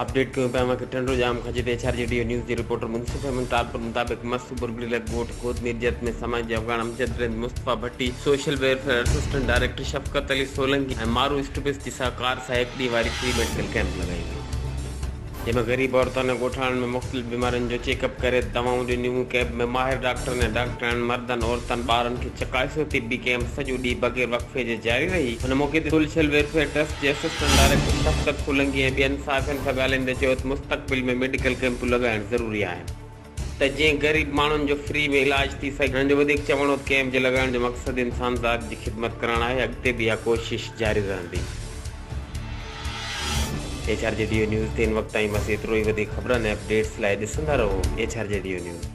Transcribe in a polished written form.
Update कयूं पिया मूंखे टंडो जाम खजे त HRJDO न्यूज़ जे रिपोर्टर मुनसिफ अहमद टाल पर मुताबिक़ मसूबर बिलक गोठ खोद मिर्जत में समाज जे अफगान अमजद रेंद मुस्तफ़ा भट्टी social welfare assistant director शफ़क़त Ali Solanki ऐं मारू स्टूपिस जी सहकार सां हिकु ॾींहुं वारी फ्री मेडिकल कैंप लॻाई हुई, जंहिंमें ग़रीब औरतुनि ऐं ॻोठाणनि में मुख़्तलिफ़ बीमारियुनि जो चेकअप करे दवाऊं ॾिनियूं। कैंप में माहिर डॉक्टरनि ऐं डॉक्टरनि मर्दनि औरतुनि ॿारनि खे चकासियो। तिबी कैंप सॼो ॾींहुं बग़ैर वक़फ़े जे जारी रही। हुन मौक़े ते सोशल वेलफेयर ट्रस्ट जे असिस्टेंट डायरेक्टर शफ़क़त सोलंकी ऐं ॿियनि साफ़ियनि सां ॻाल्हाईंदे चयो त मुस्तक़बिल में मेडिकल कैंपूं लॻाइण ज़रूरी आहिनि त जीअं ग़रीब माण्हुनि जो फ्री में इलाज थी सघे। हिननि जो वधीक चवणो त कैंप जे लॻाइण जो मक़सदु इंसान ज़ात जी ख़िदमत करणु आहे। अॻिते बि इहा कोशिश जारी रहंदी। HRJDO न्यूज़ ते इन वक़्त ताईं बस एतिरो ई। वधीक ख़बरनि ऐं अपडेट्स लाइ ॾिसंदा रहो HRJDO न्यूज़।